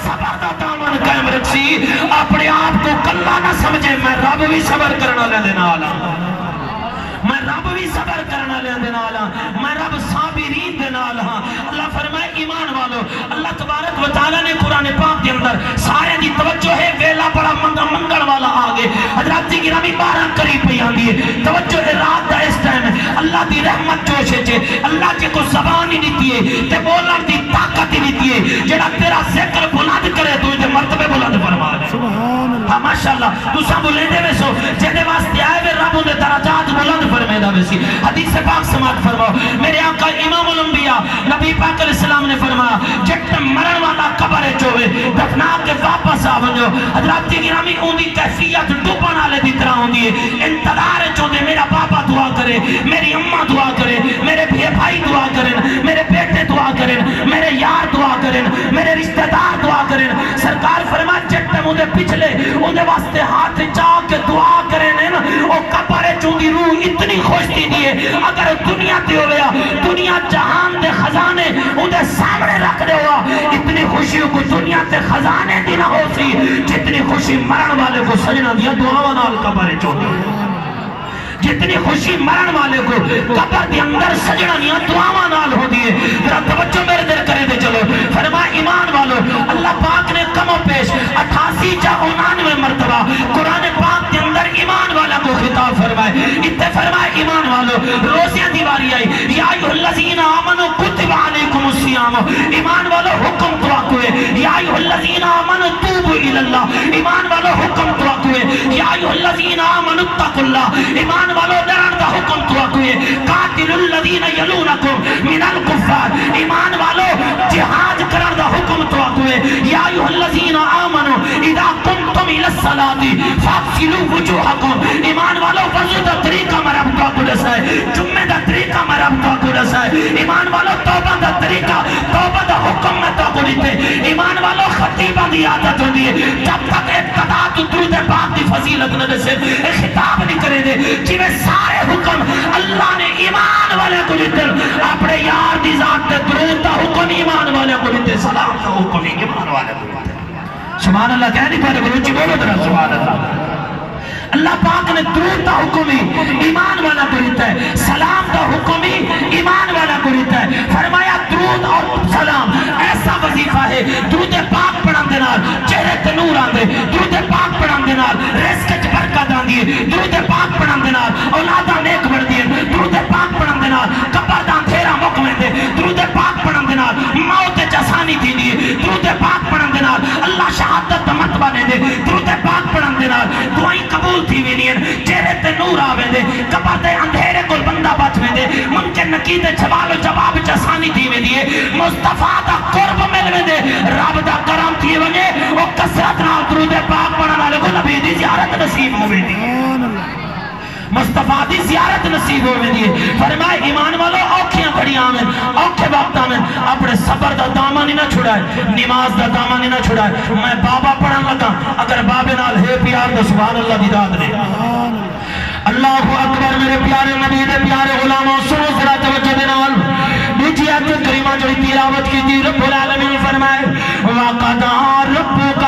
صبر دا دامن قائم رکھسی اپنے آپ کو کلا نہ سمجھے میں رب بھی صبر کرنا لے دینا آلا میں رب بھی صبر کرنا لے دینا آلا میں رب صابرین دینا آلا اللہ فرمائے ایمان والو اللہ تبارک و تعالیٰ نے قرآن پاک کے اندر سارے دی توجہ ہے ویلا بڑا منگل والا آگے حضرات جی گرامی 12 قریب پہ آندی ہے توجہ ہے رات دا اس ٹائم ہے اللہ دی رحمت جوشے چھے اللہ جے کو زبان ہی نہیں دیئے تے بولن دی طاقت ہی نہیں دیئے جڑا تیرا ذکر بلند کرے تو یہ مرتبے بلند فرما دے سبحان اللہ ماشاءاللہ تو سب لیندے میں سو جہدے واسطے آئے وے رب دے درجات بلند فرمیدہ ویسی حدیث پاک سماعت فرماؤ میرے آقا امام الانبیاء نبی پاک علیہ السلام نے فرمایا جٹ مرن والا قبر چوے دفنا کے واپس آونجو حضرات کی گرامی اوندی کیفیت ڈوبن والے دی طرح ہوندی ہے انتظار چوندے میرا بابا دعا کرے میری اماں دعا کرے میرے بھائی دعا کریں میرے بیٹے دعا کریں میرے یار دعا کریں میرے رشتہ دار دعا کریں سرکار فرمایا جٹ مودے پچھلے اوندے واسطے ہاتھ چاہ کے دعا کریں او قبر چوندی روح اتنی خوش تھی دیئے اگر دنیا تے ہویا دنیا جہان دے خزانے اوندے سامنے رکھ دے ہوا اتنی خوشی کو دنیا تے خزانے دی نہ ہو سی جتنی خوشی مرن والے کو سجنہ دیا دعا نال قبر چوندی جتنی خوشی مرن والے کو قبر دی اندر سجنہ دیا دعا نال ہو دیئے ذرا توجہ میرے دل کرے دے چلو فرمایا ایمان والو اللہ پاک نے کم و پیش 88 یا 99 مرتبہ قرآن پاک کے اندر ایمان والا کو خطاب فرمائے اتنے فرمائے ایمان والو روزیاں دیواری آئی یا ایوہ الذین آمنوا کتب علیکم الصیام ایمان والو حکم تو آکوئے یا ایوہ الذین آمنوا توبوا الاللہ ایمان والو حکم تو آکوئے یا ایوہ الذین آمنوا اتقوا اللہ ایمان والو ڈرن دا حکم تو آکوئے قاتل الذین یلونکم من الکفار ایمان والو جہاد کرن دا حکم تو آکوئے یا ایوہ الذین آمنوا اذا کنتم الى الصلاة فاغسلوا وجوہکم ایمان والو وضو دا طریقہ مرب تو آکو رسائے جمعہ دا طریقہ مرب تو آکو رسائے ایمان والو توبہ دا طریقہ توبہ دا حکم میں تو آکو لیتے ایمان والو خطیبہ دی عادت ہو دیئے جب تک ابتدا تو درود پاک دی فضیلت نہ سے خطاب نہیں کرے دے جنہیں سارے حکم اللہ نے ایمان والے کو لیتے اپنے یار دی ذات تے درود دا حکم ایمان والے کو لیتے سلام دا حکم ایمان والے کو لیتے سبحان اللہ کہہ نہیں پہلے بلوچی بولو درہ سبحان اللہ اللہ پاک نے درود دا حکم ایمان والا کو لیتا ہے سلام دا حکم ایمان والا کو لیتا ہے فرمایا درود اور سلام ایسا وظیفہ ہے درود پاک پڑھن دینار چہرے تے نور آندے درود پاک پڑھن دینار رزق وچ برکت آندی ہے درود پاک پڑھن دینار اولاداں نیک بندی ہیں درود پاک پڑھن دینار قبر دا اندھیرا مک ویندے درود پاک پڑھن دینار موت وچ آسانی تھیندی ہے درود پاک پڑھن دینار اللہ شہادت دا مرتبہ دے دے درود پاک پڑھن دینار دعائیں قبول تھی وینی ہیں چہرے تے نور آوے دے قبر دے اندھیرے کول بندہ بچ ویندے ممکن نقید سوال و جواب وچ آسانی تھی ویندی ہے مصطفیٰ دا قرب مل ویندے رب دا کرم تھی ونجے او کثرت نال درود پاک پڑھن والے کو نبی دی زیارت نصیب ہو ویندی مصطفیٰ دی زیارت نصیب ہو ویندی ہے فرمائے ایمان والو اوکھیاں کھڑیاں میں اوکھے وقتاں میں اپنے صبر دا دامن ہی نہ چھڑائے نماز دا دامن ہی نہ چھڑائے میں بابا پڑھن لگا اگر بابے نال ہے پیار تو سبحان اللہ دی داد نے اللہ اکبر میرے پیارے نبی دے پیارے غلاموں سنو ذرا توجہ دے نال بیٹی آیت کریمہ جو تلاوت کی تھی رب العالمین فرمائے وَقَضَىٰ رَبُّكَ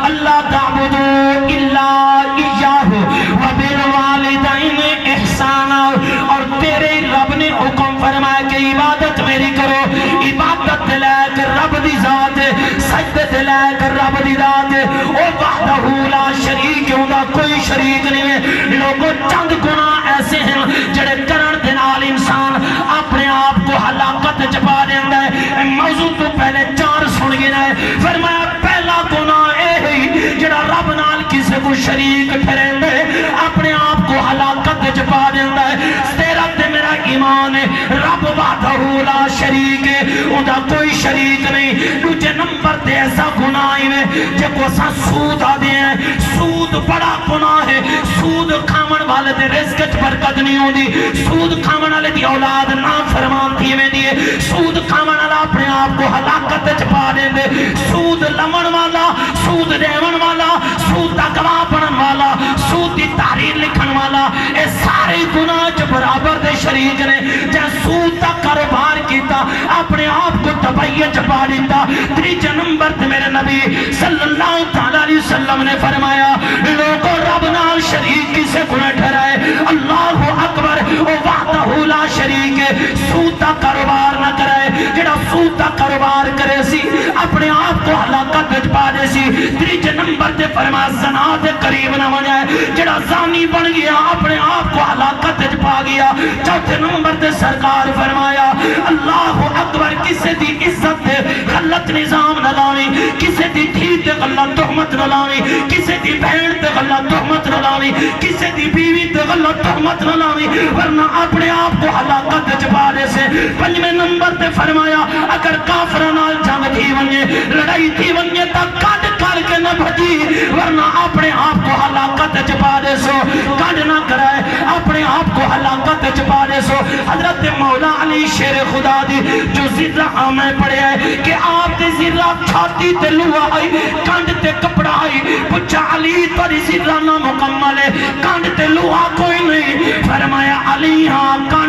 أَلَّا تَعْبُدُوا إِلَّا إِيَّاهُ وَبِالْوَالِدَيْنِ إِحْسَانًا اور تیرے رب نے حکم فرمایا کہ عبادت میری کرو عبادت لے کر رب دی ذات سجدت لے کر رب دی ذات او وحدہ لا شریک ہوگا کوئی شریک نہیں ہے لوگوں چند گناہ ایسے ہیں جڑے کرن دے نال انسان اپنے آپ کو ہلاکت چپا دیندہ ہے موضوع تو پہلے 4 سن گنا ہے فرمایا پہلا گناہ اے جڑا رب نال کسی کو شریک ٹھہرندے اپنے آپ کو ہلاکت چپا دیندہ ہے تیرا تے میرا ایمان ہے رب وحدہ لا شریک ہے اوندا کوئی شریک نہیں دوجے نمبر تے ایسا گناہ ہے جب وہ سا سود آ دے ہیں سود بڑا گناہ ہے سود کھامن والے دے رزق وچ برکت نہیں ہوندی سود کھامن والے دی اولاد نافرمان تھی ویندی ہے سود کھامن والا اپنے آپ کو ہلاکت وچ پا دیندے سود لمن والا سود دیون والا سود دا گواہ بنن والا سود دی تحریر لکھن والا اے سارے گناہ چ برابر دے شریک نے جے سود دا کاروبار کیتا اپنے آپ کو تباہی چ پا دیتا تیجے نمبر تے میرے نبی صلی اللہ تعالیٰ علیہ وسلم نے فرمایا لوگوں رب نال شریک کسے کو نہ ٹھہرائے اللہ اکبر او وحدہ لا شریک سود دا کاروبار نہ کرائے جڑا سود دا کاروبار کرے سی اپنے آپ کو ہلاکت وچ پا دے سی تیجے نمبر تے فرمایا زنا دے قریب نہ بن جائے جڑا زانی بن گیا اپنے آپ کو ہلاکت وچ پا گیا چوتھے نمبر تے سرکار فرمایا اللہ اکبر کسے دی عزت دے غلط نظام نہ لاویں کسے دی دھی تے غلط تہمت نہ لاویں کسے دی بہن تے غلط تہمت نہ لاویں کسے دی بیوی تے غلط تہمت نہ لاویں ورنہ اپنے آپ کو ہلاکت وچ پا دے سے پنجویں نمبر تے فرمایا اگر کافراں نال جنگ تھی ونجے لڑائی تھی ونجے تا کڈ کر کے نہ بھجی ورنہ اپنے آپ کو ہلاکت وچ پا دے سو کڈ نہ کرائے اپنے آپ کو ہلاکت وچ پا دے سو حضرت مولا علی شیر خدا دی جو زرہ میں پڑھیا ہے کہ آپ دے زرہ چھاتی تے لوہا آئی کانڈ تے کپڑا آئی پچھا علی تاری زرہ نہ مکمل ہے کانڈ تے لوہا کوئی نہیں فرمایا علی ہاں کانڈ